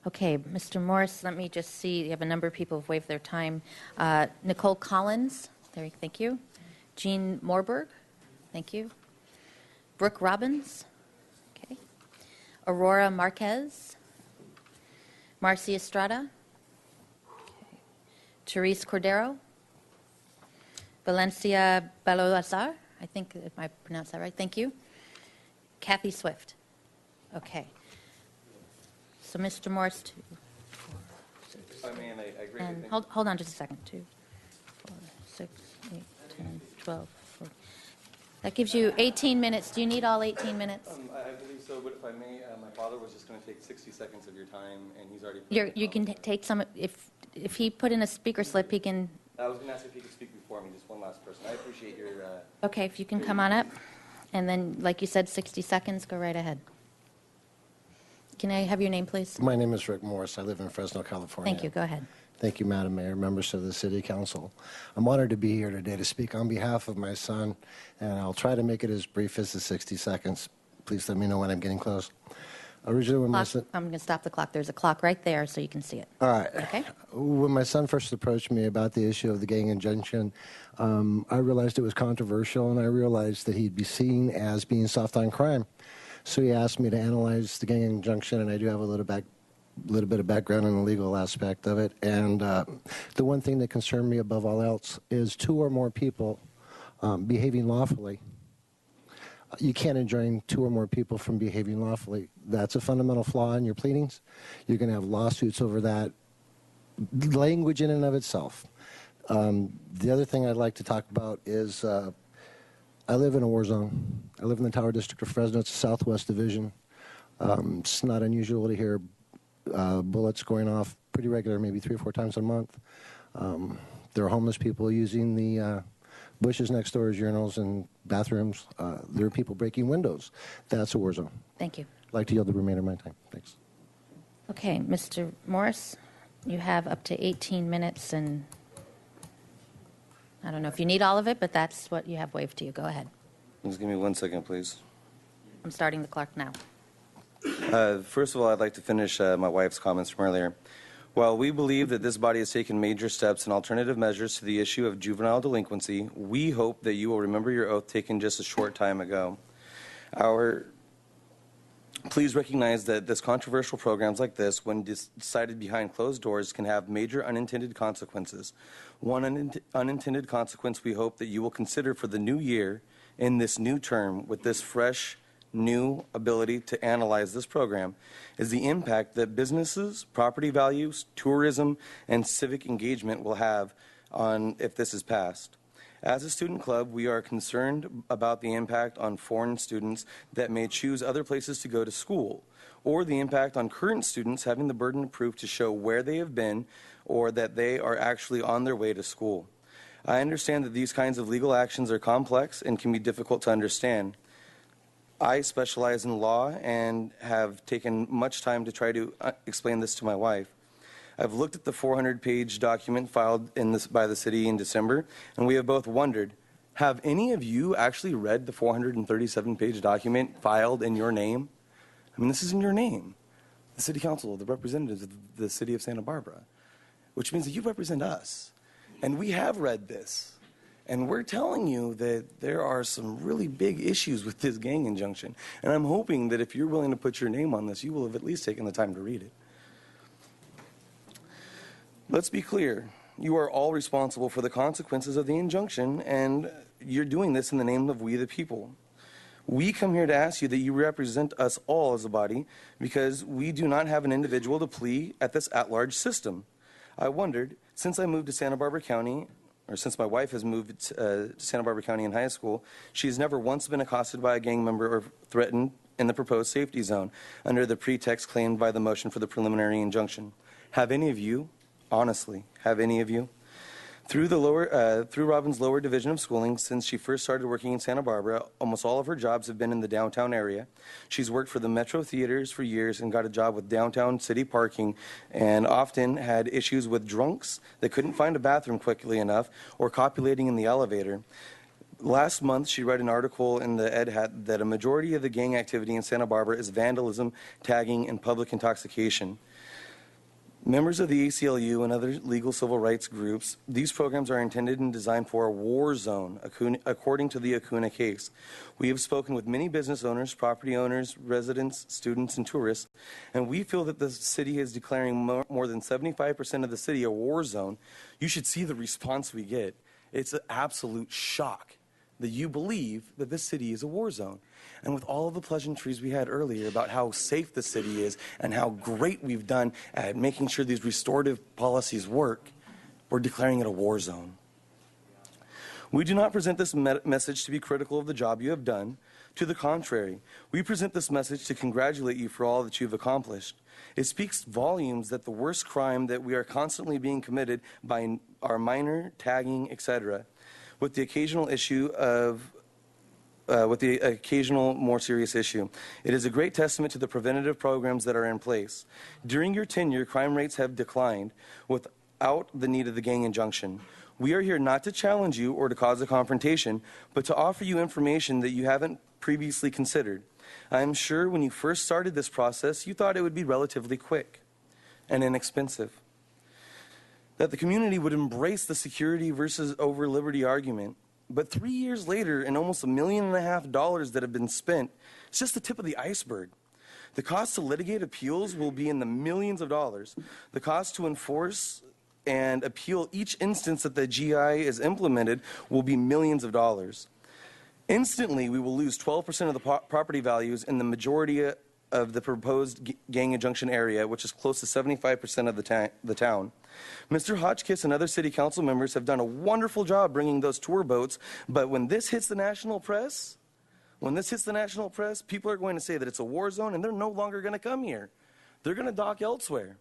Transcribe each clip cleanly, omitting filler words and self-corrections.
Okay, Mr. Morse, let me just see. You have a number of people who've waived their time. Nicole Collins, there, thank you. Jean Morberg, thank you. Brooke Robbins, okay. Aurora Marquez. Marcy Estrada. Okay. Therese Cordero. Valencia Beloazar, I think if I pronounced that right, thank you. Kathy Swift. Okay. So, Mr. Morse, 2, 4, 6. If I may, and I agree And with hold on just a second. 2, 4, 6, 8, 10, 12, 14. That gives you 18 minutes. Do you need all 18 minutes? I believe so, but if I may, my father was just going to take 60 seconds of your time, and he's already... You can take some, if he put in a speaker slip, he can... I was going to ask if he could speak before me, just one last person. I appreciate your... Okay, if you can come on up. And then, like you said, 60 seconds, go right ahead. Can I have your name, please? My name is Rick Morse. I live in Fresno, California. Thank you. Go ahead. Thank you, Madam Mayor, members of the City Council. I'm honored to be here today to speak on behalf of my son, and I'll try to make it as brief as the 60 seconds. Please let me know when I'm getting close. Originally, when my son... I'm going to stop the clock. There's a clock right there so you can see it. All right. Okay. When my son first approached me about the issue of the gang injunction, I realized it was controversial, and I realized that he'd be seen as being soft on crime. So he asked me to analyze the gang injunction, and I do have a little bit of background in the legal aspect of it. And the one thing that concerned me above all else is 2 or more people behaving lawfully. You can't enjoin 2 or more people from behaving lawfully. That's a fundamental flaw in your pleadings. You're going to have lawsuits over that language in and of itself. The other thing I'd like to talk about is I live in a war zone. I live in the Tower District of Fresno. It's a Southwest Division. It's not unusual to hear bullets going off pretty regular, maybe 3 or 4 times a month. There are homeless people using the bushes next door as urinals and bathrooms. There are people breaking windows. That's a war zone. Thank you. I'd like to yield the remainder of my time. Thanks. Okay, Mr. Morris, you have up to 18 minutes, and I don't know if you need all of it, but that's what you have waived to you. Go ahead. Just give me 1 second, please. I'm starting the clock now. First of all, I'd like to finish my wife's comments from earlier. While we believe that this body has taken major steps and alternative measures to the issue of juvenile delinquency, we hope that you will remember your oath taken just a short time ago. Please recognize that this controversial programs like this, when decided behind closed doors, can have major unintended consequences. One unintended consequence we hope that you will consider for the new year in this new term with this fresh, new ability to analyze this program is the impact that businesses, property values, tourism, and civic engagement will have on if this is passed. As a student club, we are concerned about the impact on foreign students that may choose other places to go to school, or the impact on current students having the burden of proof to show where they have been or that they are actually on their way to school. I understand that these kinds of legal actions are complex and can be difficult to understand. I specialize in law and have taken much time to try to explain this to my wife. I've looked at the 400-page document filed by the city in December, and we have both wondered, have any of you actually read the 437-page document filed in your name? I mean, this is in your name. The City Council, the representatives of the city of Santa Barbara, which means that you represent us. And we have read this. And we're telling you that there are some really big issues with this gang injunction. And I'm hoping that if you're willing to put your name on this, you will have at least taken the time to read it. Let's be clear. You are all responsible for the consequences of the injunction, and you're doing this in the name of we the people. We come here to ask you that you represent us all as a body because we do not have an individual to plea at this at-large system. I wondered, since I moved to Santa Barbara County, or since my wife has moved to Santa Barbara County in high school, she's never once been accosted by a gang member or threatened in the proposed safety zone under the pretext claimed by the motion for the preliminary injunction. Have any of you, honestly, have any of you? Through Robin's lower division of schooling, since she first started working in Santa Barbara, almost all of her jobs have been in the downtown area. She's worked for the Metro Theaters for years and got a job with downtown city parking, and often had issues with drunks that couldn't find a bathroom quickly enough or copulating in the elevator. Last month, she read an article in the Ed Hat that a majority of the gang activity in Santa Barbara is vandalism, tagging, and public intoxication. Members of the ACLU and other legal civil rights groups, these programs are intended and designed for a war zone, according to the Acuna case. We have spoken with many business owners, property owners, residents, students, and tourists, and we feel that the city is declaring more than 75% of the city a war zone. You should see the response we get. It's an absolute shock that you believe that this city is a war zone. And with all of the pleasantries we had earlier about how safe the city is and how great we've done at making sure these restorative policies work, we're declaring it a war zone. We do not present this message to be critical of the job you have done. To the contrary, we present this message to congratulate you for all that you've accomplished. It speaks volumes that the worst crime that we are constantly being committed by our minor, tagging, etc., with the occasional more serious issue. It is a great testament to the preventative programs that are in place. During your tenure, crime rates have declined without the need of the gang injunction. We are here not to challenge you or to cause a confrontation, but to offer you information that you haven't previously considered. I am sure when you first started this process, you thought it would be relatively quick and inexpensive, that the community would embrace the security versus over liberty argument. But 3 years later, and almost $1.5 million that have been spent, it's just the tip of the iceberg. The cost to litigate appeals will be in the millions of dollars. The cost to enforce and appeal each instance that the GI is implemented will be millions of dollars. Instantly, we will lose 12% of the property values in the majority of the proposed gang injunction area, which is close to 75% of the town. Mr. Hotchkiss and other city council members have done a wonderful job bringing those tour boats, but when this hits the national press, people are going to say that it's a war zone and they're no longer going to come here. They're going to dock elsewhere.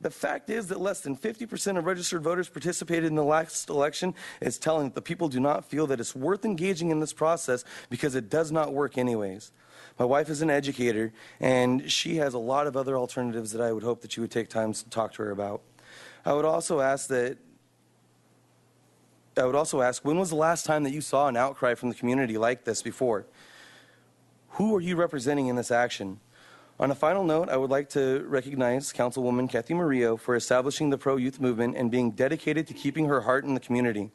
The fact is that less than 50% of registered voters participated in the last election is telling that the people do not feel that it's worth engaging in this process because it does not work anyways. My wife is an educator, and she has a lot of other alternatives that I would hope that you would take time to talk to her about. I would also ask, when was the last time that you saw an outcry from the community like this before? Who are you representing in this action? On a final note, I would like to recognize Councilwoman Kathy Murillo for establishing the pro-youth movement and being dedicated to keeping her heart in the community.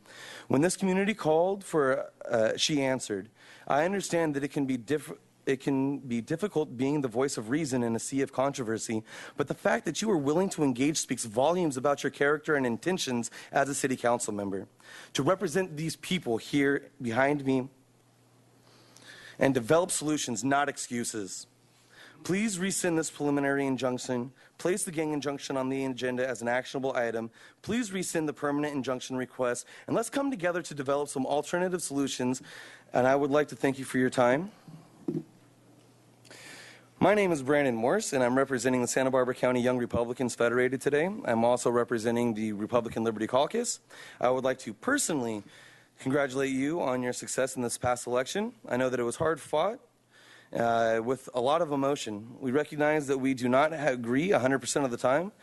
When this community called for, she answered. I understand that it can be difficult being the voice of reason in a sea of controversy, but the fact that you are willing to engage speaks volumes about your character and intentions as a city council member. To represent these people here behind me and develop solutions, not excuses. Please rescind this preliminary injunction. Place the gang injunction on the agenda as an actionable item. Please rescind the permanent injunction request. And let's come together to develop some alternative solutions. And I would like to thank you for your time. My name is Brandon Morse, and I'm representing the Santa Barbara County Young Republicans Federated today. I'm also representing the Republican Liberty Caucus. I would like to personally congratulate you on your success in this past election. I know that it was hard fought. With a lot of emotion. We recognize that we do not agree 100% of the time,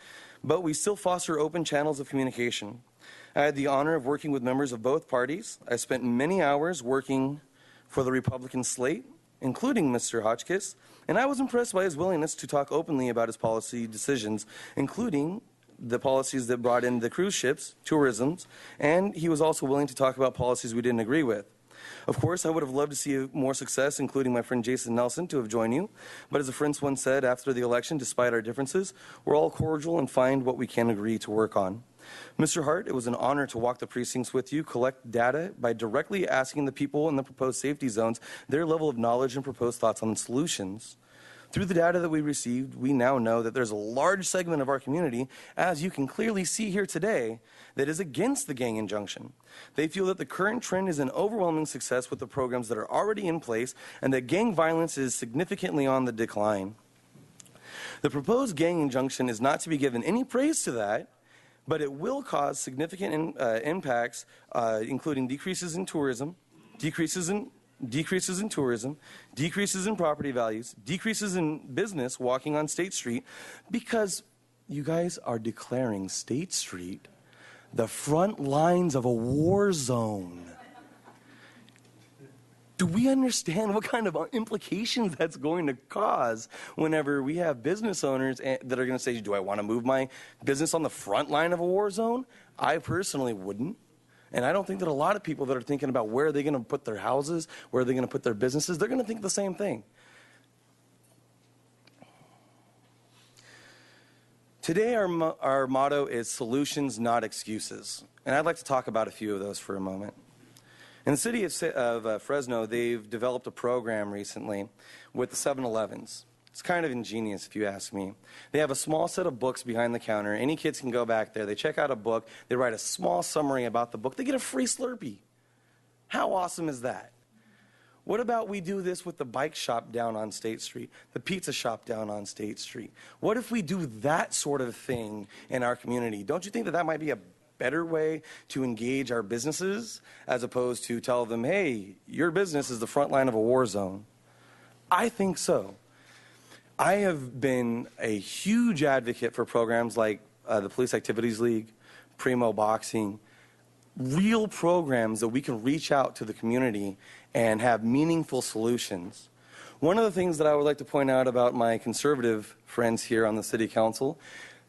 but we still foster open channels of communication. I had the honor of working with members of both parties. I spent many hours working for the Republican slate, including Mr. Hotchkiss, and I was impressed by his willingness to talk openly about his policy decisions, including the policies that brought in the cruise ships, tourism, and he was also willing to talk about policies we didn't agree with. Of course, I would have loved to see more success, including my friend Jason Nelson, to have joined you. But as a friend once said after the election, despite our differences, we're all cordial and find what we can agree to work on. Mr. Hart, it was an honor to walk the precincts with you, collect data by directly asking the people in the proposed safety zones their level of knowledge and proposed thoughts on solutions. Through the data that we received, we now know that there's a large segment of our community, as you can clearly see here today, that is against the gang injunction. They feel that the current trend is an overwhelming success with the programs that are already in place and that gang violence is significantly on the decline. The proposed gang injunction is not to be given any praise to that, but it will cause significant impacts, including decreases in tourism, decreases in property values, decreases in business walking on State Street, because you guys are declaring State Street the front lines of a war zone. Do we understand what kind of implications that's going to cause whenever we have business owners that are going to say, do I want to move my business on the front line of a war zone? I personally wouldn't. And I don't think that a lot of people that are thinking about where are they going to put their houses, where are they going to put their businesses, they're going to think the same thing. Today, our motto is solutions, not excuses. And I'd like to talk about a few of those for a moment. In the city of Fresno, they've developed a program recently with the 7-Elevens. It's kind of ingenious, if you ask me. They have a small set of books behind the counter. Any kids can go back there. They check out a book. They write a small summary about the book. They get a free Slurpee. How awesome is that? What about we do this with the bike shop down on State Street, the pizza shop down on State Street? What if we do that sort of thing in our community? Don't you think that that might be a better way to engage our businesses as opposed to tell them, hey, your business is the front line of a war zone? I think so. I have been a huge advocate for programs like the Police Activities League, Primo Boxing, real programs that we can reach out to the community and have meaningful solutions. One of the things that I would like to point out about my conservative friends here on the city council,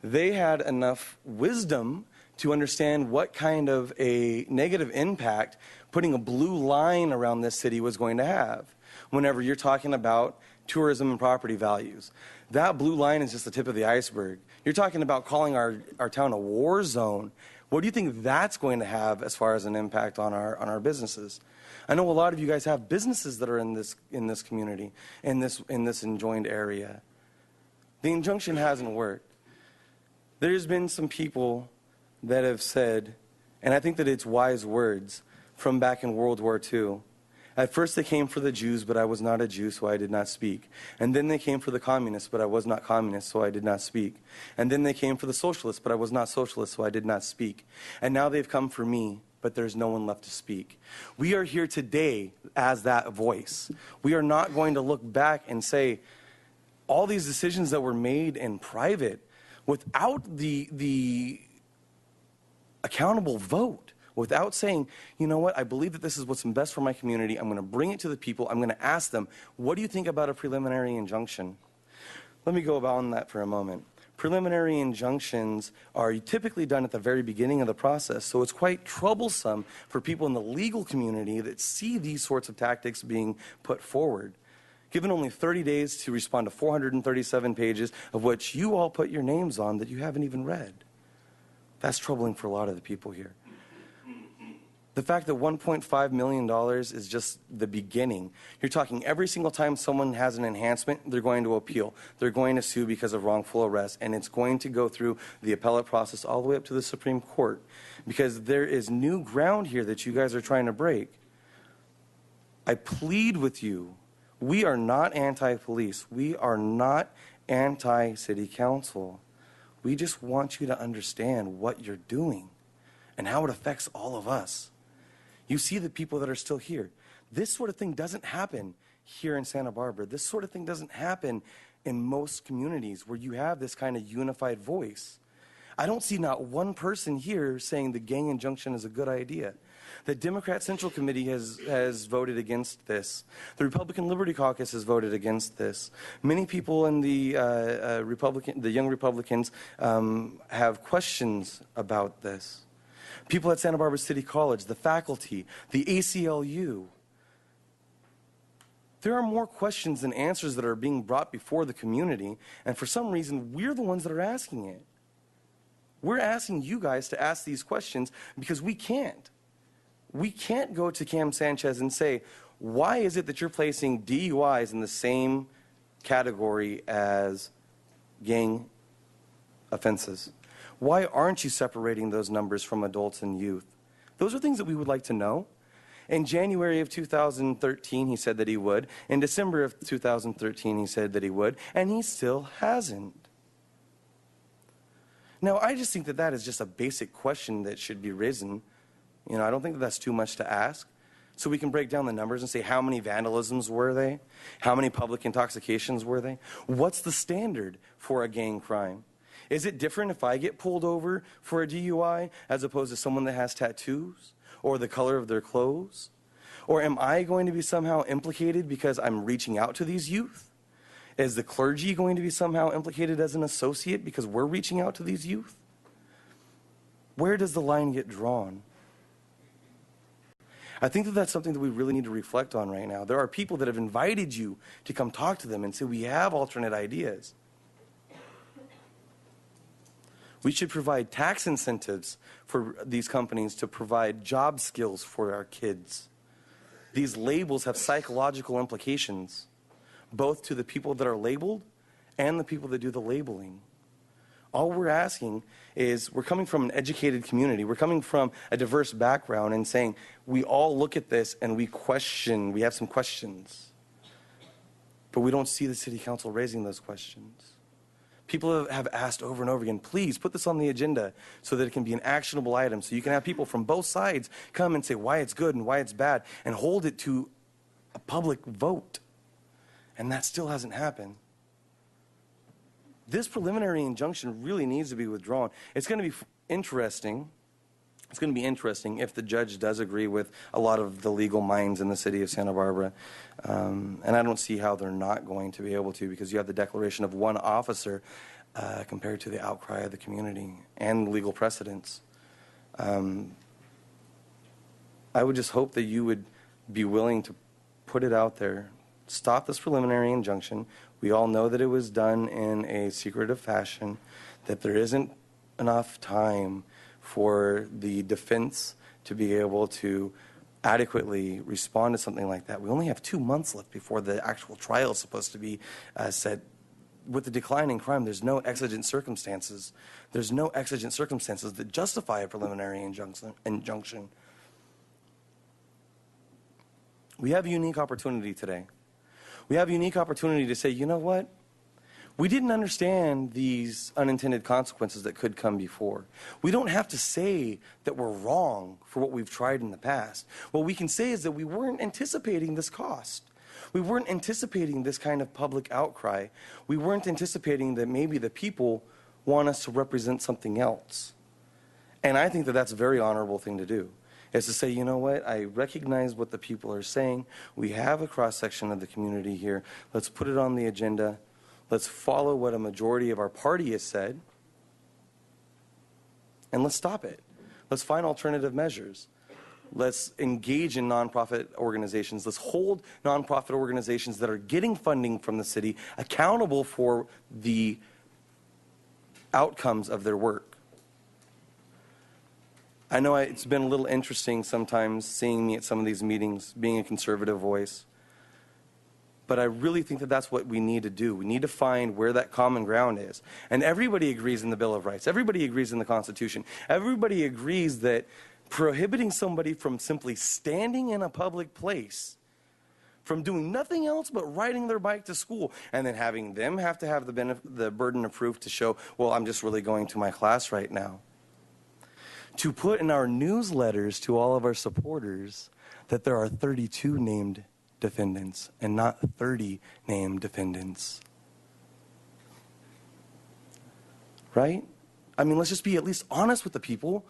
they had enough wisdom to understand what kind of a negative impact putting a blue line around this city was going to have whenever you're talking about tourism and property values. That blue line is just the tip of the iceberg. You're talking about calling our town a war zone. What do you think that's going to have as far as an impact on our businesses? I know a lot of you guys have businesses that are in this community, in this enjoined area. The injunction hasn't worked. There's been some people that have said, and I think that it's wise words from back in World War II. At first they came for the Jews, but I was not a Jew, so I did not speak. And then they came for the communists, but I was not communist, so I did not speak. And then they came for the socialists, but I was not socialist, so I did not speak. And now they've come for me, but there's no one left to speak. We are here today as that voice. We are not going to look back and say all these decisions that were made in private without the accountable vote, without saying, you know what, I believe that this is what's best for my community. I'm going to bring it to the people. I'm going to ask them, what do you think about a preliminary injunction? Let me go on that for a moment. Preliminary injunctions are typically done at the very beginning of the process, so it's quite troublesome for people in the legal community that see these sorts of tactics being put forward. Given only 30 days to respond to 437 pages of which you all put your names on that you haven't even read. That's troubling for a lot of the people here. The fact that $1.5 million is just the beginning. You're talking every single time someone has an enhancement, they're going to appeal. They're going to sue because of wrongful arrest, and it's going to go through the appellate process all the way up to the Supreme Court because there is new ground here that you guys are trying to break. I plead with you. We are not anti-police. We are not anti-city council. We just want you to understand what you're doing and how it affects all of us. You see the people that are still here. This sort of thing doesn't happen here in Santa Barbara. This sort of thing doesn't happen in most communities where you have this kind of unified voice. I don't see not one person here saying the gang injunction is a good idea. The Democrat Central Committee has voted against this. The Republican Liberty Caucus has voted against this. Many people in the Young Republicans have questions about this. People at Santa Barbara City College, the faculty, the ACLU. There are more questions than answers that are being brought before the community, and for some reason, we're the ones that are asking it. We're asking you guys to ask these questions because we can't. We can't go to Cam Sanchez and say, why is it that you're placing DUIs in the same category as gang offenses? Why aren't you separating those numbers from adults and youth? Those are things that we would like to know. In January of 2013, he said that he would. In December of 2013, he said that he would. And he still hasn't. Now, I just think that that is just a basic question that should be risen. You know, I don't think that that's too much to ask. So we can break down the numbers and say how many vandalisms were they? How many public intoxications were they? What's the standard for a gang crime? Is it different if I get pulled over for a DUI as opposed to someone that has tattoos or the color of their clothes? Or am I going to be somehow implicated because I'm reaching out to these youth? Is the clergy going to be somehow implicated as an associate because we're reaching out to these youth? Where does the line get drawn? I think that that's something that we really need to reflect on right now. There are people that have invited you to come talk to them and say, we have alternate ideas. We should provide tax incentives for these companies to provide job skills for our kids. These labels have psychological implications, both to the people that are labeled and the people that do the labeling. All we're asking is, we're coming from an educated community. We're coming from a diverse background and saying, we all look at this and we have some questions. But we don't see the city council raising those questions. People have asked over and over again, please put this on the agenda so that it can be an actionable item, so you can have people from both sides come and say why it's good and why it's bad, and hold it to a public vote. And that still hasn't happened. This preliminary injunction really needs to be withdrawn. It's going to be interesting. It's going to be interesting if the judge does agree with a lot of the legal minds in the city of Santa Barbara. And I don't see how they're not going to be able to, because you have the declaration of one officer compared to the outcry of the community and legal precedents. I would just hope that you would be willing to put it out there. Stop this preliminary injunction. We all know that it was done in a secretive fashion, that there isn't enough time for the defense to be able to adequately respond to something like that. We only have 2 months left before the actual trial is supposed to be set. With the decline in crime, there's no exigent circumstances. There's no exigent circumstances that justify a preliminary injunction. We have a unique opportunity today. We have a unique opportunity to say, you know what? We didn't understand these unintended consequences that could come before. We don't have to say that we're wrong for what we've tried in the past. What we can say is that we weren't anticipating this cost. We weren't anticipating this kind of public outcry. We weren't anticipating that maybe the people want us to represent something else. And I think that that's a very honorable thing to do, is to say, you know what, I recognize what the people are saying. We have a cross-section of the community here. Let's put it on the agenda. Let's follow what a majority of our party has said, and let's stop it. Let's find alternative measures. Let's engage in nonprofit organizations. Let's hold nonprofit organizations that are getting funding from the city accountable for the outcomes of their work. I know it's been a little interesting sometimes seeing me at some of these meetings, being a conservative voice. But I really think that that's what we need to do. We need to find where that common ground is. And everybody agrees in the Bill of Rights. Everybody agrees in the Constitution. Everybody agrees that prohibiting somebody from simply standing in a public place, from doing nothing else but riding their bike to school, and then having them have to have the burden of proof to show, well, I'm just really going to my class right now. To put in our newsletters to all of our supporters that there are 32 named defendants and not 30 named defendants. Right? I mean, let's just be at least honest with the people.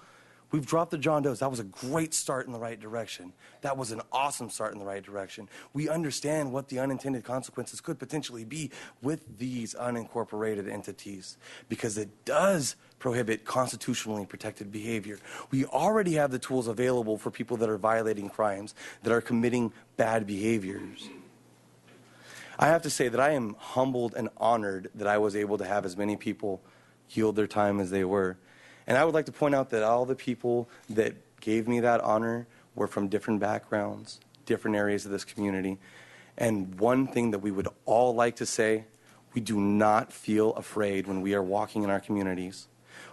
We've dropped the John Does. That was a great start in the right direction. That was an awesome start in the right direction. We understand what the unintended consequences could potentially be with these unincorporated entities, because it does prohibit constitutionally protected behavior. We already have the tools available for people that are violating crimes, that are committing bad behaviors. I have to say that I am humbled and honored that I was able to have as many people yield their time as they were. And I would like to point out that all the people that gave me that honor were from different backgrounds, different areas of this community. And one thing that we would all like to say, we do not feel afraid when we are walking in our communities.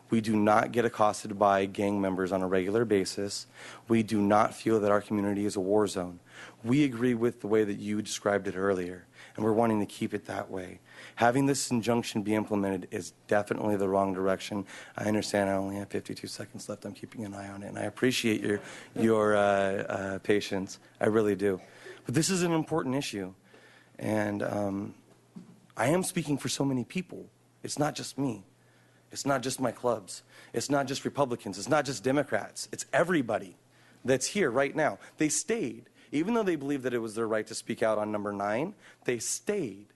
We do not get accosted by gang members on a regular basis. We do not feel that our community is a war zone. We agree with the way that you described it earlier, and we're wanting to keep it that way. Having this injunction be implemented is definitely the wrong direction. I understand I only have 52 seconds left. I'm keeping an eye on it, and I appreciate your patience. I really do. But this is an important issue, and I am speaking for so many people. It's not just me. It's not just my clubs. It's not just Republicans. It's not just Democrats. It's everybody that's here right now. They stayed Even though they believed that it was their right to speak out on number 9, they stayed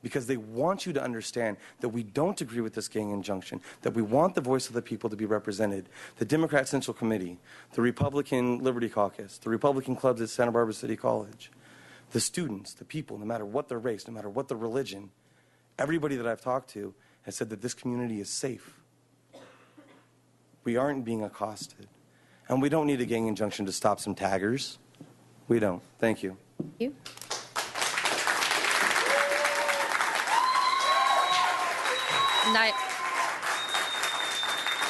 because they want you to understand that we don't agree with this gang injunction, that we want the voice of the people to be represented. The Democrat Central Committee, the Republican Liberty Caucus, the Republican clubs at Santa Barbara City College, the students, the people, no matter what their race, no matter what their religion, everybody that I've talked to has said that this community is safe. We aren't being accosted. And we don't need a gang injunction to stop some taggers. We don't. Thank you. Thank you.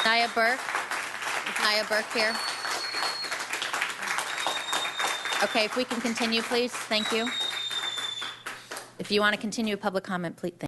Naya Burke. Is Naya Burke here? Okay, if we can continue, please. Thank you. If you want to continue public comment, please.